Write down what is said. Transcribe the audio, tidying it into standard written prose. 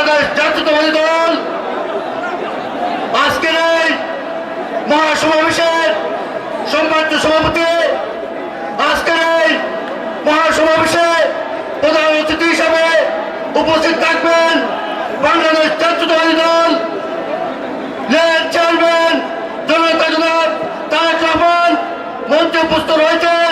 বাংলাদেশ জাতীয়তাবাদী দল আজকের এই মহাসমাবেশের সম্মানিত সভাপতি, আজকের এই মহাসমাবেশে প্রধান অতিথি হিসাবে উপস্থিত থাকবেন বাংলাদেশ জাতীয়তাবাদী দল চেয়ারম্যান জনতা জনাব তারেক রহমান। মঞ্চে উপস্থিত রয়েছেন